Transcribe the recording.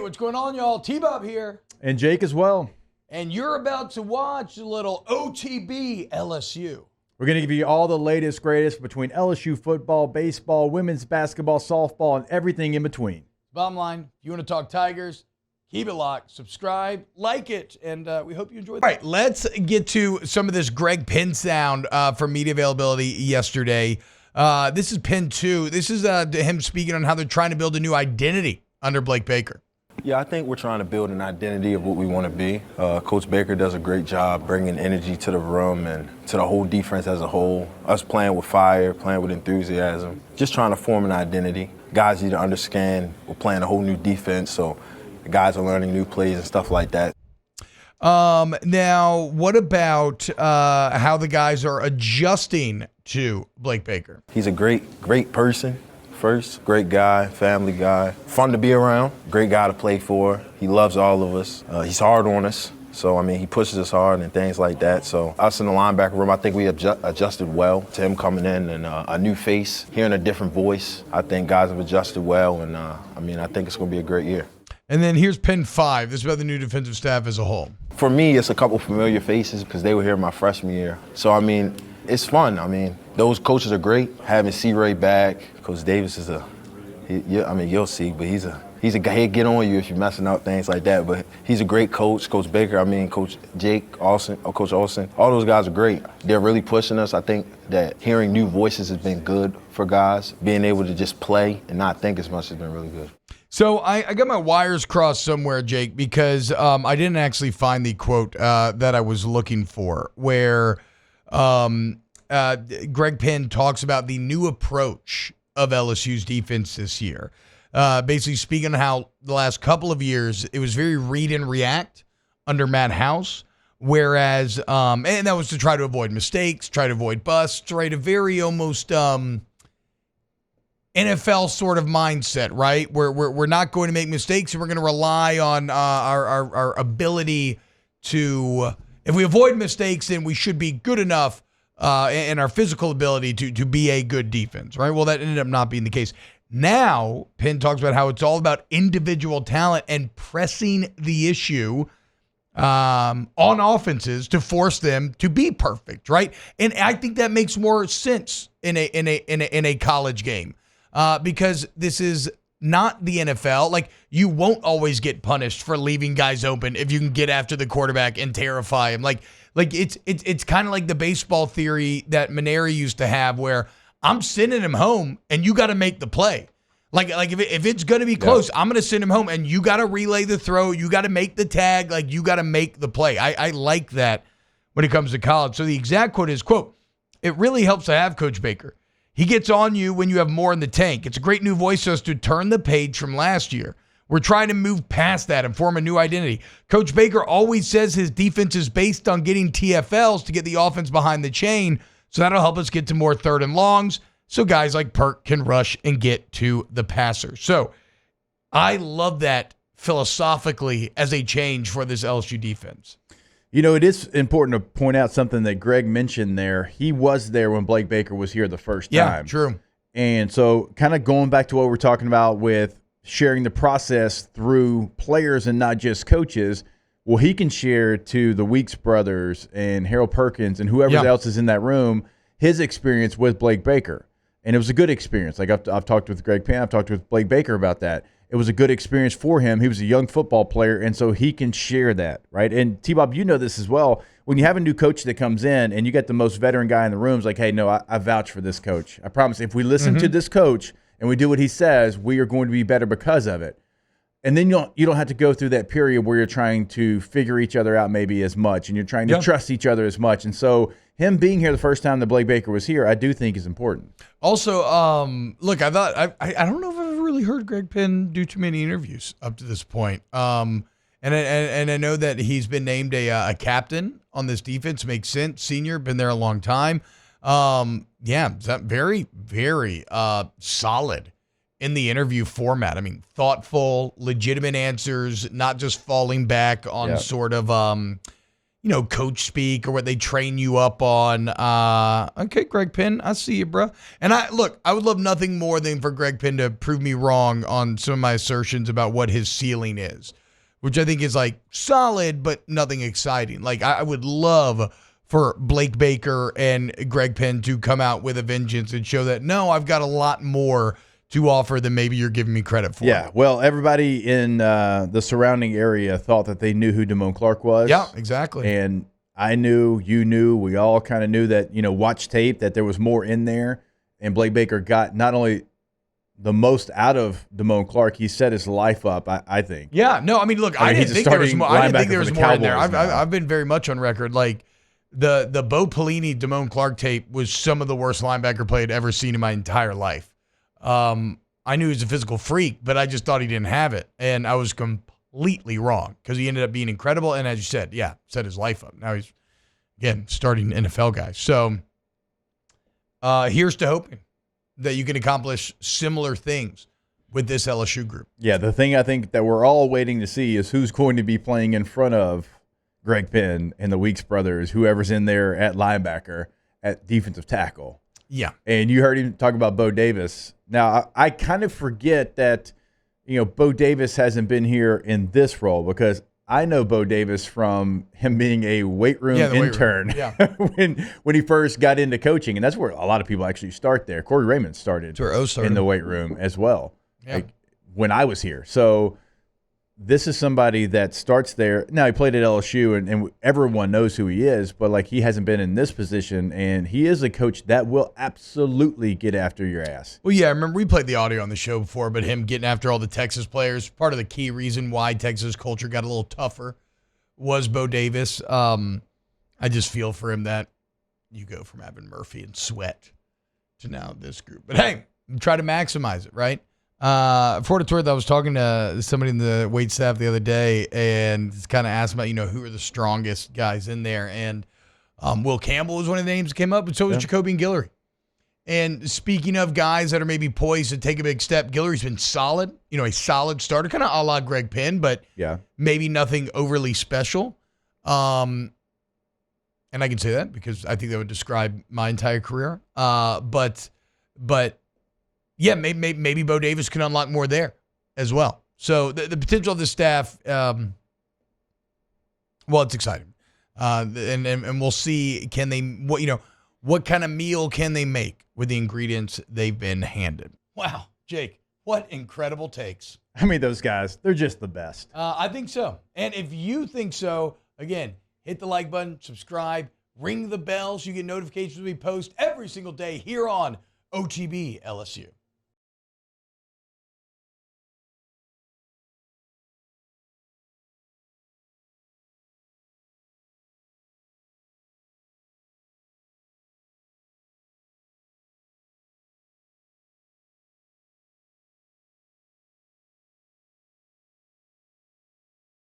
what's going on, y'all? T-Bob here. And Jake as well. And you're about to watch a little OTB LSU. We're going to give you all the latest, greatest between LSU football, baseball, women's basketball, softball, and everything in between. Bottom line, if you want to talk Tigers, keep it locked, subscribe, like it, and we hope you enjoy that. All right, let's get to some of this Greg Penn sound from media availability yesterday. This is Penn 2. This is him speaking on how they're trying to build a new identity under Blake Baker. Yeah, I think we're trying to build an identity of what we want to be. Coach Baker does a great job bringing energy to the room and to the whole defense as a whole. Us playing with fire, playing with enthusiasm, just trying to form an identity. Guys need to understand we're playing a whole new defense, so the guys are learning new plays and stuff like that. Now, what about how the guys are adjusting to Blake Baker? He's a great person. First, great guy, family guy, fun to be around, great guy to play for. He loves all of us. He's hard on us. So, I mean, he pushes us hard and things like that. So, us in the linebacker room, I think we adjusted well to him coming in and a new face, hearing a different voice. I think guys have adjusted well, and, I think it's going to be a great year. And then here's Penn 5. This is about the new defensive staff as a whole. For me, it's a couple familiar faces because they were here my freshman year. So, it's fun. Those coaches are great. Having C-Ray back, Coach Davis is you'll see, but he's a guy, he'll get on you if you're messing up, things like that. But he's a great coach. Coach Baker, Coach Jake Olsen, or Coach Olsen, all those guys are great. They're really pushing us. I think that hearing new voices has been good for guys. Being able to just play and not think as much has been really good. So I got my wires crossed somewhere, Jake, because I didn't actually find the quote that I was looking for, where Greg Penn talks about the new approach of LSU's defense this year. Basically speaking on how the last couple of years, it was very read and react under Matt House, whereas, and that was to try to avoid mistakes, try to avoid busts, right? A very almost NFL sort of mindset, right? We're not going to make mistakes and we're going to rely on our ability to, if we avoid mistakes, then we should be good enough and our physical ability to be a good defense, right? Well, that ended up not being the case. Now, Penn talks about how it's all about individual talent and pressing the issue on offenses to force them to be perfect, right? And I think that makes more sense in a college game because this is not the NFL. Like, you won't always get punished for leaving guys open if you can get after the quarterback and terrify him. Like it's kind of like the baseball theory that Maneri used to have, where I'm sending him home and you got to make the play. Like if it's going to be close, I'm going to send him home and you got to relay the throw. You got to make the tag. Like, you got to make the play. I like that when it comes to college. So the exact quote is, quote, "It really helps to have Coach Baker. He gets on you when you have more in the tank. It's a great new voice for us to turn the page from last year. We're trying to move past that and form a new identity. Coach Baker always says his defense is based on getting TFLs to get the offense behind the chain, so that'll help us get to more third and longs so guys like Perk can rush and get to the passer." So I love that philosophically as a change for this LSU defense. You know, it is important to point out something that Greg mentioned there. He was there when Blake Baker was here the first time. Yeah, true. And so kind of going back to what we're talking about with sharing the process through players and not just coaches, well, he can share to the Weeks brothers and Harold Perkins and whoever else is in that room his experience with Blake Baker. And it was a good experience. Like I've talked with Greg Penn, I've talked with Blake Baker about that. It was a good experience for him. He was a young football player, and so he can share that, right? And T-Bob, you know this as well. When you have a new coach that comes in and you get the most veteran guy in the room, it's like, hey, no, I vouch for this coach. I promise if we listen to this coach and we do what he says, we are going to be better because of it. And then you don't have to go through that period where you're trying to figure each other out maybe as much, and you're trying to trust each other as much. And so him being here the first time that Blake Baker was here, I do think is important. Also, look, I don't know if I've ever really heard Greg Penn do too many interviews up to this point. And I know that he's been named a captain on this defense. Makes sense. Senior, been there a long time. Very, very solid in the interview format. I mean, thoughtful, legitimate answers, not just falling back on sort of coach speak or what they train you up on. Okay, Greg Penn, I see you, bro. And I would love nothing more than for Greg Penn to prove me wrong on some of my assertions about what his ceiling is, which I think is like solid, but nothing exciting. Like I would love for Blake Baker and Greg Penn to come out with a vengeance and show that, no, I've got a lot more to offer than maybe you're giving me credit for. Yeah, well, everybody in the surrounding area thought that they knew who Damone Clark was. Yeah, exactly. And I knew, you knew, we all kind of knew that, watch tape, that there was more in there. And Blake Baker got not only the most out of Damone Clark, he set his life up, I think. Yeah, no, I mean, look, I didn't think there was more. I didn't think there was more in there. Cowboys I've been very much on record. Like, the Bo Pelini Damone Clark tape was some of the worst linebacker play I'd ever seen in my entire life. I knew he was a physical freak, but I just thought he didn't have it. And I was completely wrong because he ended up being incredible. And as you said, set his life up. Now he's, again, starting NFL guy. So here's to hoping that you can accomplish similar things with this LSU group. Yeah, the thing I think that we're all waiting to see is who's going to be playing in front of Greg Penn and the Weeks brothers, whoever's in there at linebacker, at defensive tackle. Yeah. And you heard him talk about Bo Davis. Now, I kind of forget that, Bo Davis hasn't been here in this role because I know Bo Davis from him being a weight room intern when he first got into coaching. And that's where a lot of people actually start there. Corey Raymond started in the weight room as well, when I was here. So this is somebody that starts there. Now, he played at LSU, and everyone knows who he is, but, he hasn't been in this position, and he is a coach that will absolutely get after your ass. Well, yeah, I remember we played the audio on the show before, but him getting after all the Texas players, part of the key reason why Texas culture got a little tougher was Bo Davis. I just feel for him that you go from having Murphy and Sweat to now this group. But, hey, try to maximize it, right? For what it's worth, I was talking to somebody in the wait staff the other day and kind of asked about, who are the strongest guys in there. And Will Campbell was one of the names that came up, but so was Jacoby and Guillory. And speaking of guys that are maybe poised to take a big step, Guillory's been solid, a solid starter, kind of a la Greg Penn, but maybe nothing overly special. And I can say that because I think that would describe my entire career. But yeah, maybe Bo Davis can unlock more there as well. So the potential of the staff, it's exciting, and we'll see. Can they what kind of meal can they make with the ingredients they've been handed? Wow, Jake, what incredible takes! I mean, those guys, they're just the best. I think so. And if you think so, again, hit the like button, subscribe, ring the bell so you get notifications when we post every single day here on OTB LSU.